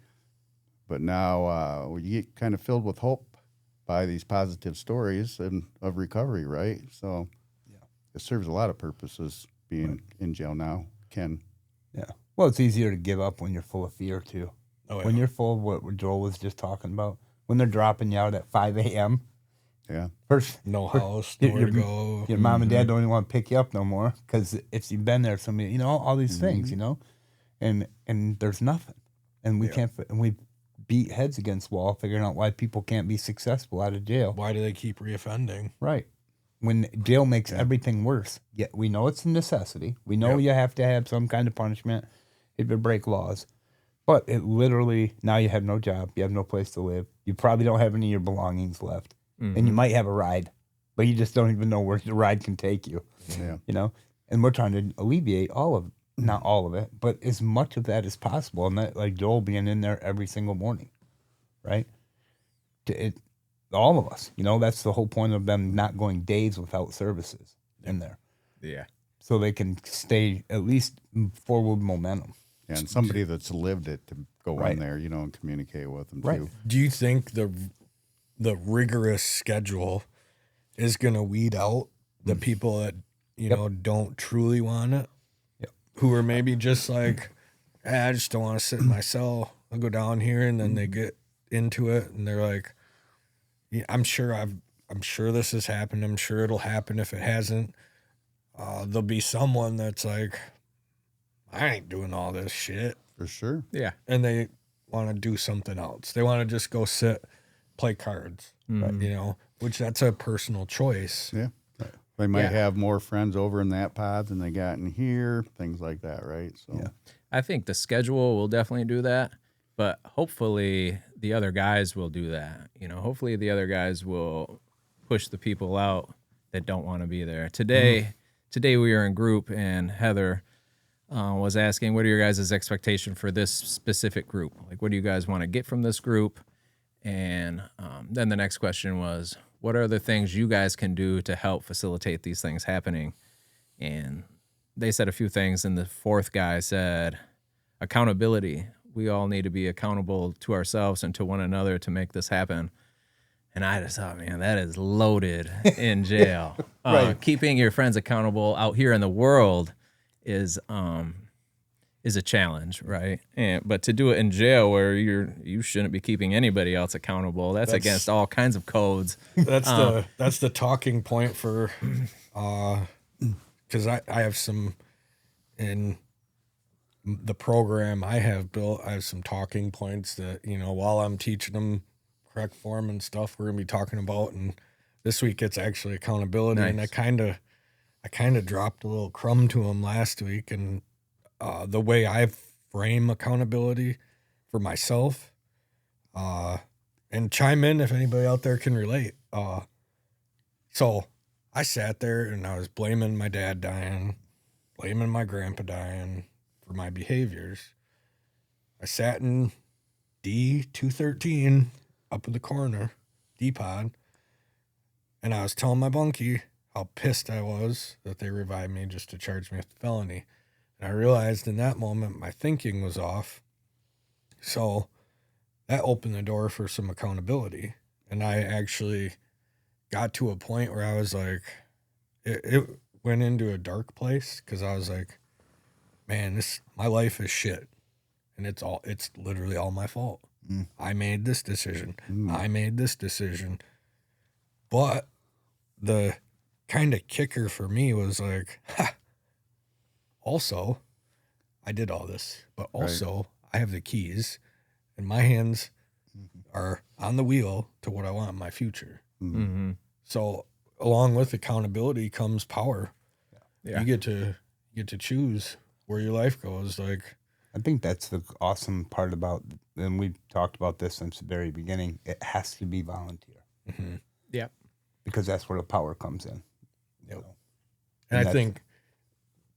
But now you get kind of filled with hope by these positive stories of recovery, right? So it serves a lot of purposes being in jail now. Yeah. Well, it's easier to give up when you're full of fear, too. Oh, yeah. When you're full of what Joel was just talking about, when they're dropping you out at 5 a.m. Yeah. No house, nowhere to go. Your mom and dad don't even want to pick you up no more because if you've been there, somebody, you know, all these things, you know, and there's nothing. And we can't, and we beat heads against the wall figuring out why people can't be successful out of jail. Why do they keep reoffending? Right. When jail makes everything worse. Yet we know it's a necessity. We know you have to have some kind of punishment if you break laws. But it literally, now you have no job. You have no place to live. You probably don't have any of your belongings left. And you might have a ride, but you just don't even know where the ride can take you. Yeah. You know? And we're trying to alleviate not all of it, but as much of that as possible. And that, like Joel being in there every single morning, right? All of us, you know, that's the whole point of them not going days without services in there. Yeah. So they can stay at least forward momentum. Yeah, and somebody that's lived it to go Right. in there, you know, and communicate with them Right. too. Do you think the rigorous schedule is going to weed out the people that, you know, don't truly want it? Yep. Who are maybe just like, I just don't want to sit in my cell. I'll go down here, and then they get into it and they're like, yeah, I'm sure this has happened. I'm sure it'll happen. If it hasn't, there'll be someone that's like, I ain't doing all this shit. For sure. Yeah. And they want to do something else. They want to just go sit, play cards, you know, which that's a personal choice. Yeah. They might have more friends over in that pod than they got in here, things like that, right? So I think the schedule will definitely do that, but hopefully the other guys will do that. You know, hopefully the other guys will push the people out that don't want to be there. Today we were in group, and Heather was asking, what are your guys' expectation for this specific group? Like, what do you guys want to get from this group? And then the next question was, what are the things you guys can do to help facilitate these things happening? And they said a few things, and the fourth guy said, accountability. We all need to be accountable to ourselves and to one another to make this happen. And I just thought, man, that is loaded in jail. Right. Keeping your friends accountable out here in the world is a challenge, right? But to do it in jail where you shouldn't be keeping anybody else accountable, that's against all kinds of codes. That's the talking point for, because I have some in the program I have built. I have some talking points that, you know, while I'm teaching them correct form and stuff, we're gonna be talking about. And this week it's actually accountability. Nice. And I kind of dropped a little crumb to them last week, and the way I frame accountability for myself, and chime in if anybody out there can relate. So I sat there and I was blaming my dad dying, blaming my grandpa dying for my behaviors. I sat in D213 up in the corner, D-pod, and I was telling my bunkie how pissed I was that they revived me just to charge me with felony. And I realized in that moment my thinking was off. So that opened the door for some accountability. And I actually got to a point where I was like, it went into a dark place, because I was like, man, my life is shit. And it's literally all my fault. I made this decision. I made this decision. But the kind of kicker for me was like, also, I did all this, but also I have the keys, and my hands are on the wheel to what I want in my future. Mm-hmm. So along with accountability comes power. Yeah. You get to choose where your life goes. Like, I think that's the awesome part about, and we've talked about this since the very beginning, it has to be volunteer. mm-hmm. Yep. Because that's where the power comes in. Yep. You know? And I think,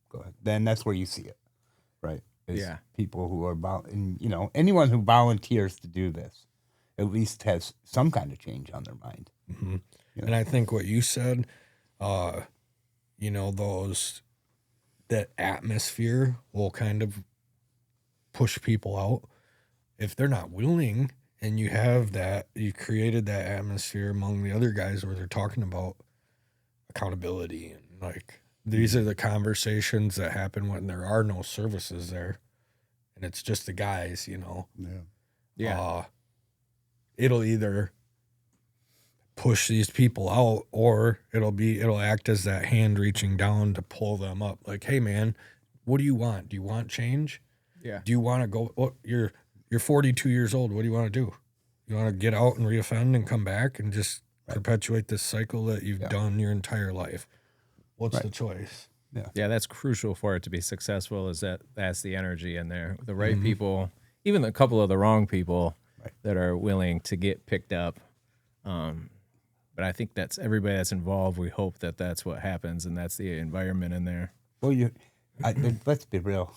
Go ahead. Then that's where you see it, right? Is Yeah. people who are, and you know, anyone who volunteers to do this at least has some kind of change on their mind. mm-hmm. You And I think what you said, you know, that atmosphere will kind of push people out. If they're not willing, and you created that atmosphere among the other guys where they're talking about accountability and like, these are the conversations that happen when there are no services there and it's just the guys, you know. Yeah. It'll either push these people out or it'll act as that hand reaching down to pull them up. Like, hey man, what do you want? Do you want change? Yeah. Do you want to go? Well, you're 42 years old. What do you want to do? You want to get out and reoffend and come back and just perpetuate this cycle that you've done your entire life? What's the choice? Yeah, that's crucial for it to be successful, is that's the energy in there. The right people, even a couple of the wrong people that are willing to get picked up. But I think that's everybody that's involved. We hope that that's what happens, and that's the environment in there. Well, let's be real.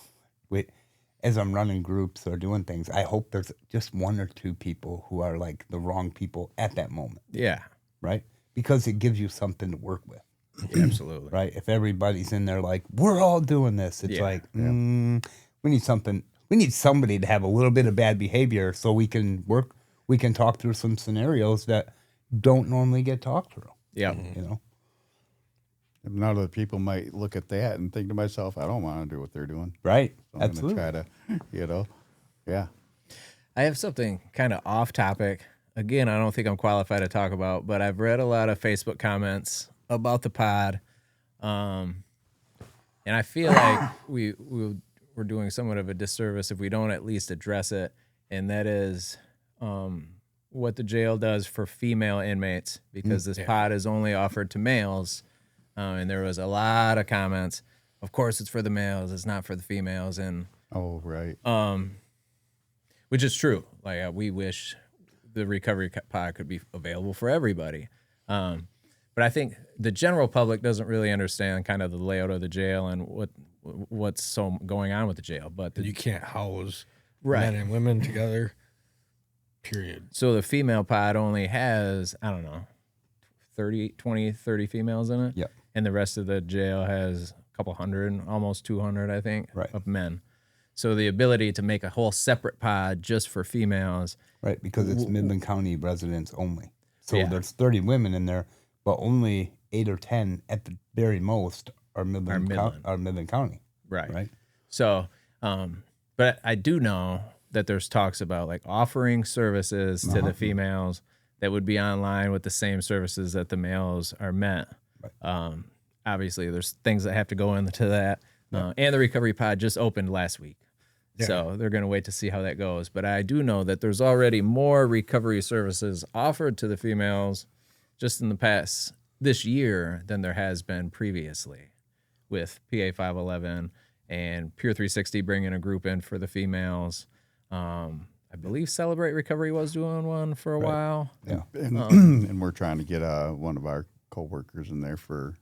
As I'm running groups or doing things, I hope there's just one or two people who are like the wrong people at that moment. Yeah. Right? Because it gives you something to work with. Yeah, absolutely. Right? If everybody's in there like, we're all doing this, it's like, we need something. We need somebody to have a little bit of bad behavior so we can talk through some scenarios that don't normally get talked through. Yeah. You know? None of the people might look at that and think to myself, I don't want to do what they're doing. Right. So I'm Absolutely. going to try to, yeah. I have something kind of off topic. Again, I don't think I'm qualified to talk about, but I've read a lot of Facebook comments about the pod. And I feel like we're doing somewhat of a disservice if we don't at least address it. And that is what the jail does for female inmates, because this pod is only offered to males. And there was a lot of comments. Of course, it's for the males. It's not for the females. And Oh, right. which is true. Like we wish the recovery pod could be available for everybody. But I think the general public doesn't really understand kind of the layout of the jail and what's going on with the jail. But You can't house Right. men and women together, period. so the female pod only has, I don't know, 30 females in it. Yep. And the rest of the jail has a couple hundred, almost 200, I think, of men. So the ability to make a whole separate pod just for females. Right, because it's Midland County residents only. So Yeah. there's 30 women in there, but only 8 or 10 at the very most are Midland County. Right. Right. So, but I do know that there's talks about like offering services to the females that would be online with the same services that the males are meant. Obviously, there's things that have to go into that. And the recovery pod just opened last week. So they're going to wait to see how that goes. But I do know that there's already more recovery services offered to the females just in the past this year than there has been previously, with PA 511 and Pure 360 bringing a group in for the females. I believe Celebrate Recovery was doing one for a while. Yeah. And we're trying to get one of our coworkers in there for,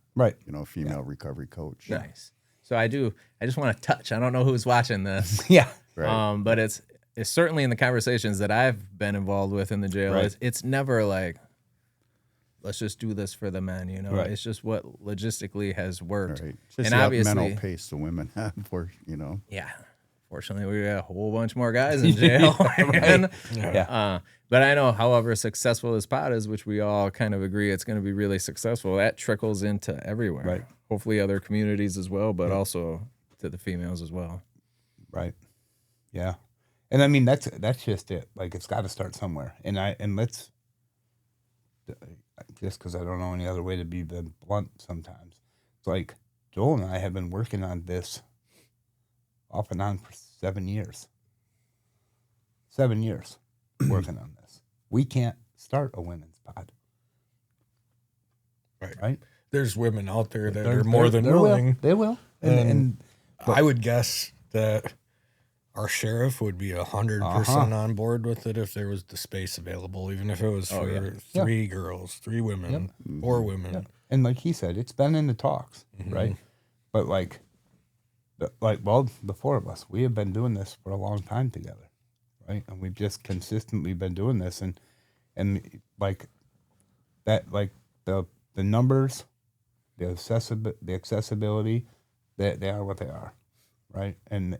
female recovery coach. Nice. So I just want to touch. I don't know who's watching this. Yeah. Right. But it's certainly in the conversations that I've been involved with in the jail. Right. It's never like, let's just do this for the men, you know. Right. It's just what logistically has worked. Right. Just And the obviously, mental pace the women have for, yeah. Fortunately, we got a whole bunch more guys in jail. And, but I know, however successful this pod is, which we all kind of agree it's going to be really successful, that trickles into everywhere. Right. Hopefully other communities as well, but also to the females as well. Right. Yeah. And I mean, that's just it. Like, it's got to start somewhere. And let's, just because I don't know any other way to be blunt sometimes. It's like, Joel and I have been working on this off and on for 7 years. 7 years working on this. We can't start a women's pod. Right? There's women out there that are more than willing. They will. And I would guess that our sheriff would be 100% on board with it if there was the space available, even if it was for 3 girls, 3 women, 4 women. Yeah. And like he said, it's been in the talks, right? But the 4 of us, we have been doing this for a long time together, right? And we've just consistently been doing this, and like that, like the numbers, the accessibility, they are what they are, right? And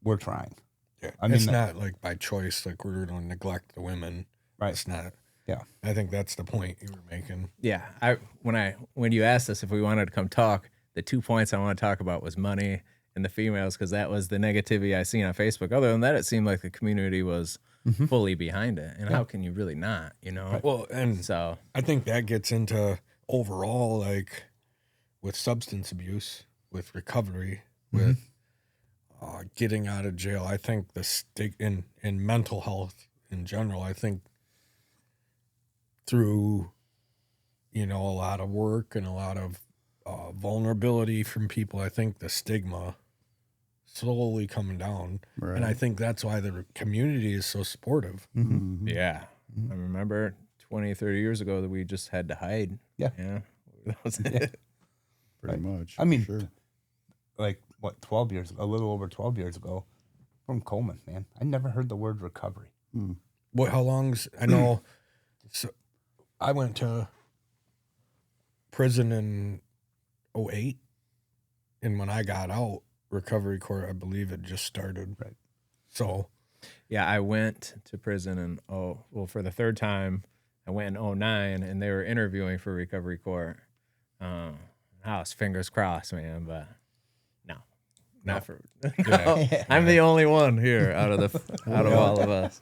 we're trying. Yeah, I mean, it's not like by choice, like we're going to neglect the women. Right. It's not. Yeah. I think that's the point you were making. Yeah, when you asked us if we wanted to come talk, the 2 points I want to talk about was money and the females, because that was the negativity I seen on Facebook. Other than that, it seemed like the community was fully behind it. And how can you really not? You know. Well, and So I think that gets into overall, like with substance abuse, with recovery, with getting out of jail. I think the in mental health in general, I think through, a lot of work and a lot of vulnerability from people, I think the stigma slowly coming down. Right. And I think that's why the community is so supportive. yeah, I remember 20, 30 years ago that we just had to hide. Yeah. Yeah, that was it. Pretty much. I mean, sure. like what, 12 years, a little over 12 years ago, from Coleman, man, I never heard the word recovery. How long's, I know, so I went to prison in 2008, and when I got out, recovery court, I believe it just started. Right. So, Yeah, I went to prison for the third time. I went in 2009, and they were interviewing for recovery court. I was fingers crossed, man, but no, not for. No, I'm the only one here out of all of us.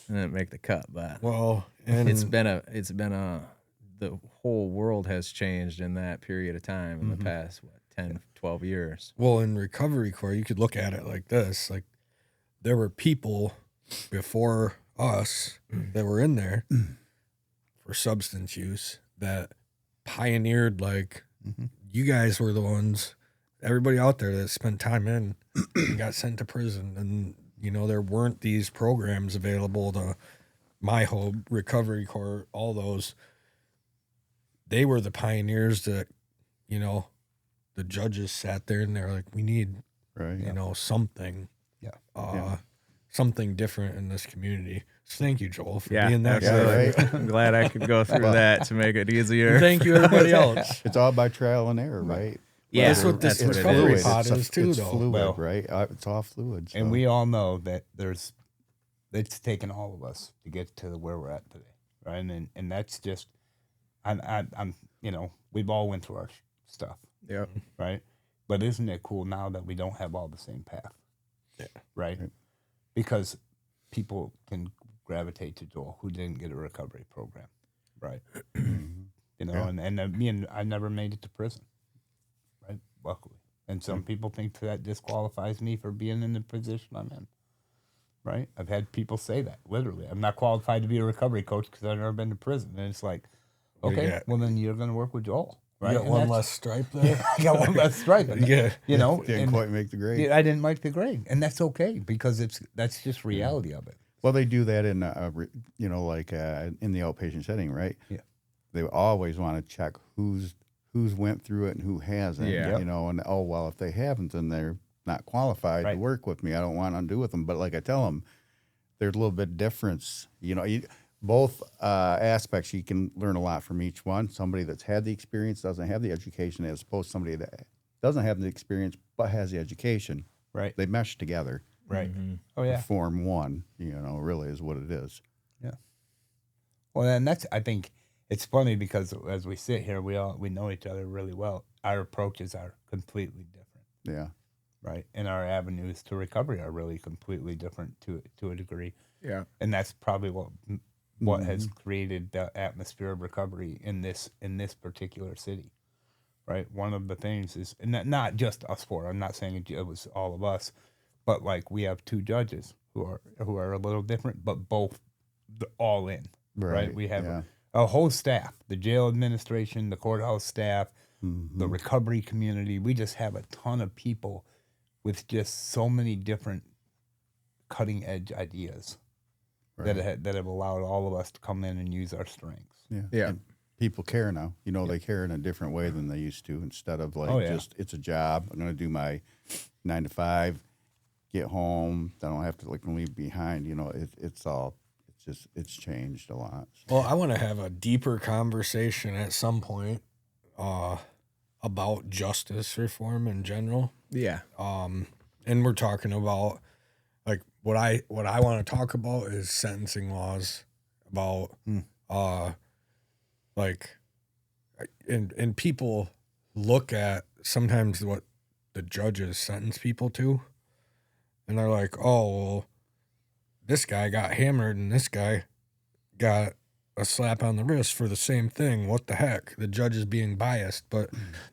I didn't make the cut, but well, and it's been the whole world has changed in that period of time in the past 10, 12 years. well, in recovery court, you could look at it like this: like there were people before us that were in there for substance use that pioneered. Like you guys were the ones, everybody out there that spent time in and got sent to prison, and there weren't these programs available to My Hope, recovery court, all those. They were the pioneers that, the judges sat there and they're like, we need, Right. something, Yeah. something different in this community. So thank you, Joel, for Yeah, being that guy. absolutely. absolutely. I'm glad I could go through that to make it easier. And thank you, everybody else. It's all by trial and error, right? Yeah, That's what this that's what it recovery is. pod It's is too, it's though. fluid, Well, right? It's all fluid. And so. we all know that it's taken all of us to get to where we're at today, right? And that's just, I'm we've all went through our stuff, Yeah. right? But isn't it cool now that we don't have all the same path? Yeah. Right? Because people can gravitate to Joel who didn't get a recovery program, right? Yeah. And I never made it to prison, right? Luckily. And some people think that disqualifies me for being in the position I'm in, right? I've had people say that, literally. I'm not qualified to be a recovery coach because I've never been to prison. And it's like, okay, Yeah. well, then you're going to work with Joel, right? You got And one that's- less stripe there? I got one less stripe. And, Yeah. Didn't and- quite make the grade. I didn't like the grade, and that's okay because that's just reality of it. Well, they do that in, like in the outpatient setting, right? Yeah. They always want to check who's went through it and who hasn't. Yeah. And if they haven't, then they're not qualified to Right. work with me. I don't want to undo with them. But like I tell them, there's a little bit difference. Both aspects, you can learn a lot from each one. Somebody that's had the experience doesn't have the education, as opposed to somebody that doesn't have the experience but has the education. Right. They mesh together. Right. Oh to yeah. form one. Really is what it is. Yeah. Well, and I think it's funny because as we sit here, we know each other really well. Our approaches are completely different, Yeah. right? And our avenues to recovery are really completely different to a degree. Yeah. And that's probably what has created the atmosphere of recovery in this particular city, right? One of the things is, and not just us four. I'm not saying it was all of us, but like we have two judges who are a little different, but both all in, right? We have a whole staff, the jail administration, the courthouse staff, the recovery community. We just have a ton of people with just so many different cutting edge ideas. Right. That have allowed all of us to come in and use our strengths. Yeah. Yeah. And people care now. They care in a different way than they used to. Instead of just it's a job. I'm going to do my 9 to 5, get home. I don't have to leave behind. It's it's changed a lot. Well, I want to have a deeper conversation at some point about justice reform in general. Yeah. And we're talking about like what I want to talk about is sentencing laws about like and people look at sometimes what the judges sentence people to, and they're like, oh, well, this guy got hammered and this guy got a slap on the wrist for the same thing. What the heck? The judge is being biased. But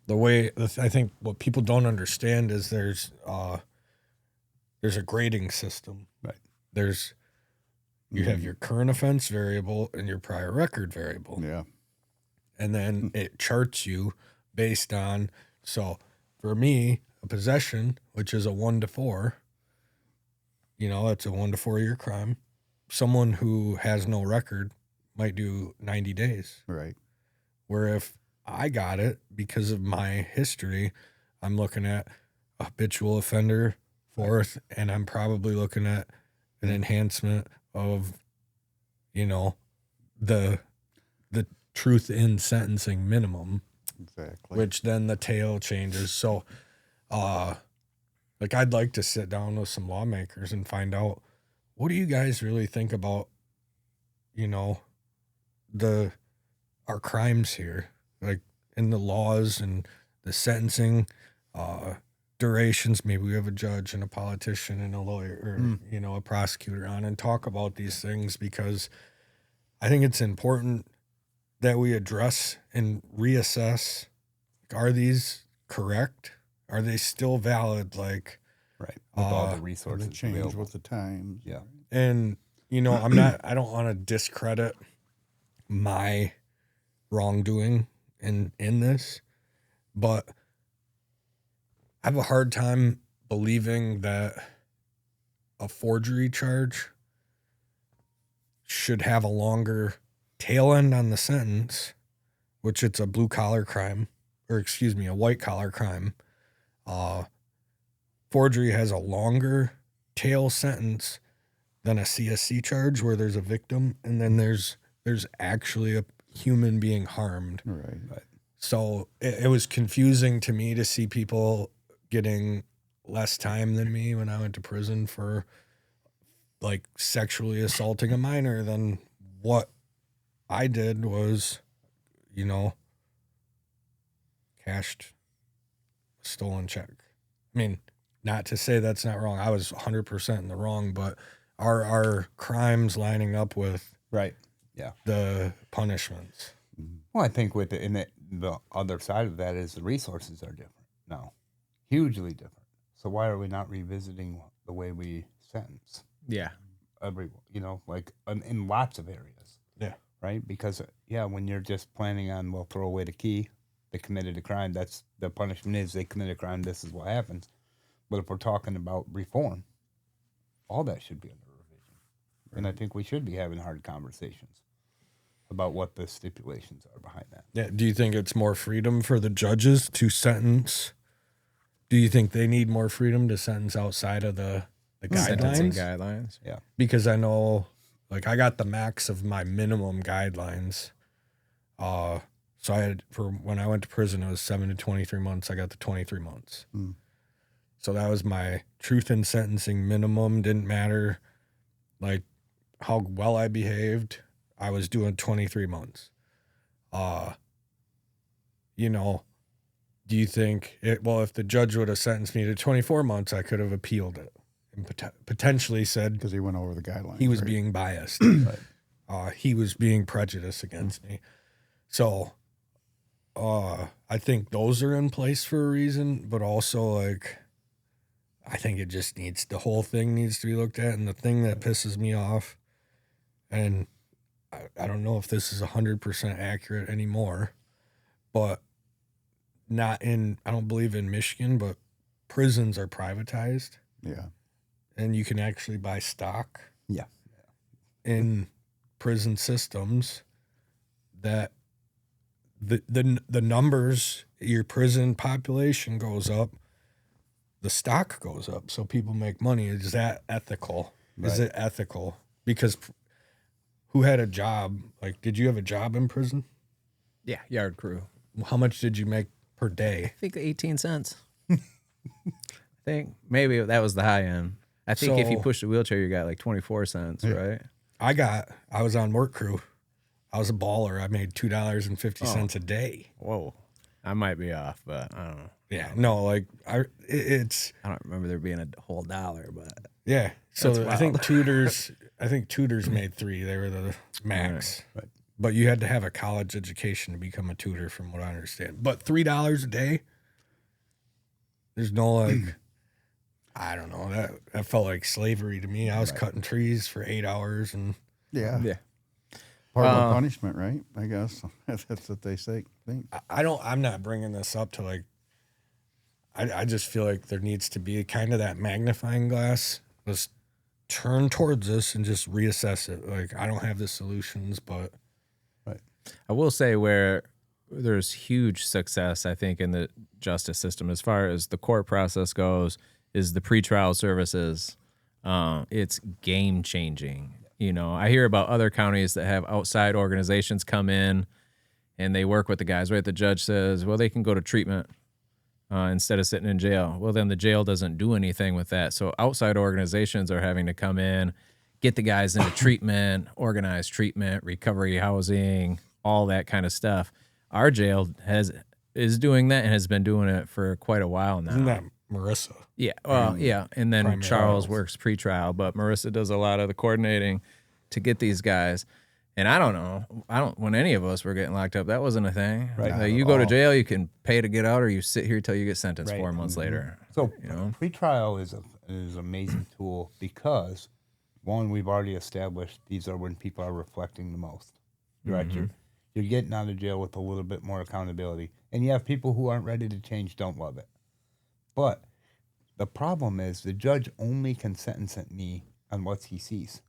the way I think what people don't understand is there's a grading system. Right. You have your current offense variable and your prior record variable. Yeah. And then it charts you based on, so for me, a possession, which is a 1 to 4, it's a 1 to 4 year crime. Someone who has no record might do 90 days. Right. Where if I got it because of my history, I'm looking at a habitual offender, 4th, and I'm probably looking at an enhancement of, the truth in sentencing minimum. Exactly. Which then the tail changes. So, I'd like to sit down with some lawmakers and find out, what do you guys really think about, our crimes here, like in the laws and the sentencing, durations. Maybe we have a judge and a politician and a lawyer or, a prosecutor on and talk about these things, because I think it's important that we address and reassess, are these correct? Are they still valid? Like, right. With all the resources The change available. with the times. Yeah. and I don't want to discredit my wrongdoing in this, but I have a hard time believing that a forgery charge should have a longer tail end on the sentence, which it's a blue collar crime, or excuse me, a white collar crime. Forgery has a longer tail sentence than a CSC charge, where there's a victim and then there's actually a human being harmed. Right. So it was confusing to me to see people getting less time than me when I went to prison for like sexually assaulting a minor than what I did was, cashed a stolen check. I mean, not to say that's not wrong. I was 100% in the wrong, but our crimes lining up with Right. Yeah. the punishments. Well, I think with the other side of that is the resources are different now, hugely different. So why are we not revisiting the way we sentence Yeah. in lots of areas? Yeah. Right. Because when you're just planning on, we'll throw away the key, they committed a crime. That's the punishment is they committed a crime. This is what happens. But if we're talking about reform, all that should be under revision. Right. And I think we should be having hard conversations about what the stipulations are behind that. Yeah. Do you think it's more freedom for the judges to sentence? Do you think they need more freedom to sentence outside of the Sentencing guidelines? guidelines. Yeah. Because I know, like, I got the max of my minimum guidelines. So I had, for when I went to prison, it was 7 to 23 months. I got the 23 months. So that was my truth in sentencing minimum. Didn't matter, like, how well I behaved. I was doing 23 months. Do you think if the judge would have sentenced me to 24 months, I could have appealed it and potentially said, Because he went over the guidelines. he was right? being biased. He was being prejudiced against me. So I think those are in place for a reason, but also, like, I think it just the whole thing needs to be looked at. And the thing that pisses me off, and I don't know if this is 100% accurate anymore, but I don't believe in Michigan, but prisons are privatized. Yeah. And you can actually buy stock. Yeah. In prison systems that the numbers, your prison population goes up, the stock goes up, so people make money. Is that ethical? Right. Is it ethical? Because who had a job, like, did you have a job in prison? Yeah, yard crew. How much did you make per I day? think 18 cents. I think maybe that was the high end. I think if you So- push the wheelchair, you got like 24 cents, right? I was on work crew. I was a baller. I made $2.50 a day. Whoa. I might be off, but I don't know. Yeah, no, like it's I don't remember there being a whole dollar, but yeah. So That's I think tutors made $3. They were the max. Right. But you had to have a college education to become a tutor, from what I understand. But $3 a day. There's no like, I don't know. That felt like slavery to me. I was cutting trees for 8 hours, and Yeah. yeah. Part of the punishment, right? I guess that's what they say. Think. I'm not bringing this up to like. I just feel like there needs to be kind of that magnifying glass. Let's turn towards this and just reassess it. Like, I don't have the solutions, but I will say where there's huge success, I think, in the justice system as far as the court process goes, is the pretrial services. It's game changing. You know, I hear about other counties that have outside organizations come in and they work with the guys, right? The judge says, well, they can go to treatment instead of sitting in jail. Well, then the jail doesn't do anything with that. So outside organizations are having to come in, get the guys into treatment, organize treatment, recovery housing, all that kind of stuff. Our jail is doing that and has been doing it for quite a while now. isn't that Marissa? Yeah, well, yeah, and then Primary Charles roles. works pretrial, but Marissa does a lot of the coordinating to get these guys. And I don't know, when any of us were getting locked up, that wasn't a thing. Right. Like, you go to jail, you can pay to get out, or you sit here till you get sentenced Right. 4 months later. So You know? pretrial is an amazing tool because, one, we've already established these are when people are reflecting the most. You're getting out of jail with a little bit more accountability. And you have people who aren't ready to change, don't love it. But the problem is the judge only can sentence me on what he sees.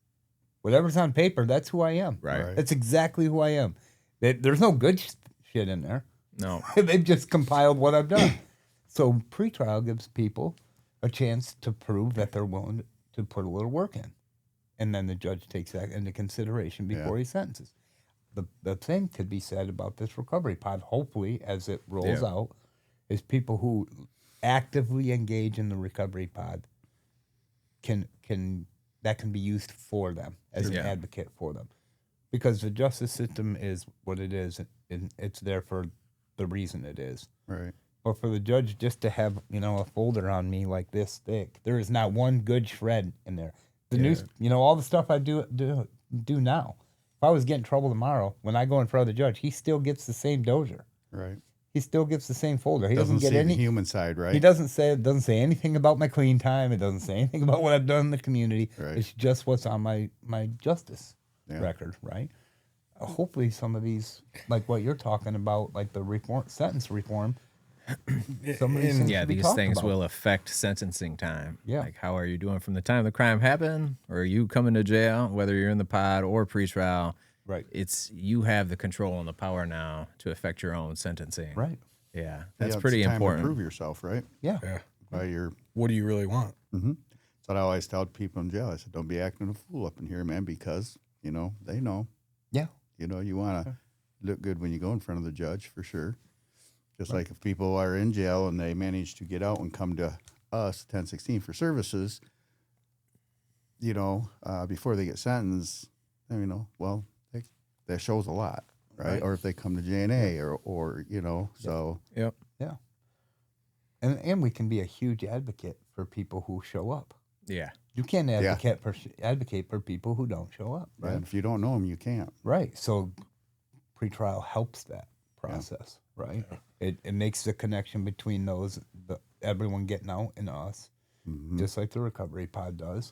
Whatever's on paper, that's who I am. Right. That's exactly who I am. There's no good shit in there. No. They've just compiled what I've done. So pretrial gives people a chance to prove that they're willing to put a little work in. And then the judge takes that into consideration before he sentences. The thing could be said about this recovery pod, hopefully, as it rolls out, is people who actively engage in the recovery pod can be used for them as an advocate for them. Because the justice system is what it is, and it's there for the reason it is. Right. But for the judge just to have, a folder on me like this thick, there is not one good shred in there. The news, all the stuff I do now. If I was getting in trouble tomorrow, when I go in front of the judge, he still gets the same dozer. Right. He still gets the same folder. He Doesn't doesn't see get any the human side, right? He doesn't say anything about my clean time. It doesn't say anything about what I've done in the community. Right. It's just what's on my justice Yeah. record, right? Hopefully some of these, like what you're talking about, like the sentence reform, some of these things Yeah, should be these talked things about. will affect sentencing time. Yeah. Like, how are you doing from the time the crime happened, or are you coming to jail, whether you're in the pod or pretrial? Right. It's you have the control and the power now to affect your own sentencing. Right. Yeah, that's Yeah, pretty it's time important. to prove yourself, right? Yeah. Yeah. By your. What do you really want? That's what I always tell people in jail. I said, don't be acting a fool up in here, man, because they know. Yeah. You want to look good when you go in front of the judge, for sure. Just like if people are in jail and they manage to get out and come to us, 1016, for services, before they get sentenced, that shows a lot, right? Or if they come to J&A or so. Yep. Yeah. And we can be a huge advocate for people who show up. Yeah. You can't advocate for people who don't show up. Right. And if you don't know them, you can't. Right. So pretrial helps that process, right? It makes the connection between everyone getting out and us, just like the recovery pod does.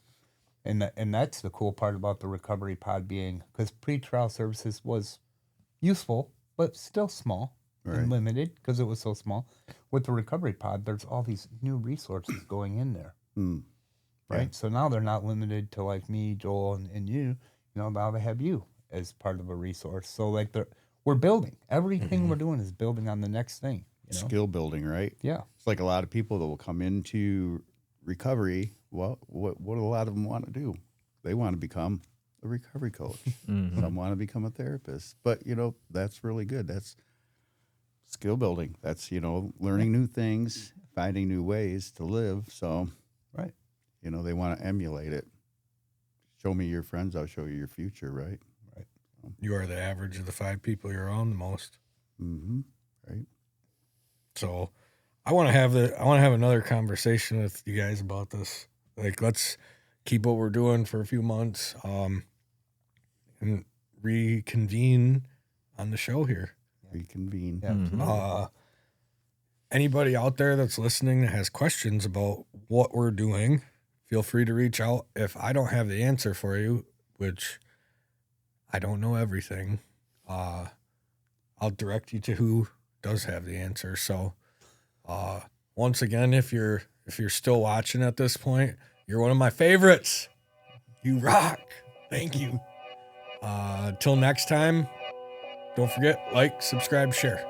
And that's the cool part about the recovery pod being, because pretrial services was useful, but still small and limited because it was so small. With the recovery pod, there's all these new resources going in there. Right. Yeah. So now they're not limited to like me, Joel, and you. Now they have you as part of a resource. So like we're building. Everything we're doing is building on the next thing. Skill building, right? Yeah. It's like a lot of people that will come into recovery. Well, what do a lot of them want to do? They want to become a recovery coach. Mhm. Some want to become a therapist. But, that's really good. That's skill building. That's, learning new things, finding new ways to live. So, Right. they want to emulate it. Show me your friends, I'll show you your future, right? You are the average of the 5 people you're around the most. Mm-hmm. Right. So I want to have another conversation with you guys about this. Like, let's keep what we're doing for a few months, and reconvene on the show here. Reconvene. Yeah, absolutely. Anybody out there that's listening that has questions about what we're doing, feel free to reach out. If I don't have the answer for you, which I don't know everything, I'll direct you to who does have the answer. So, once again, if you're still watching at this point, you're one of my favorites. You rock. Thank you. Till next time, don't forget, like, subscribe, share.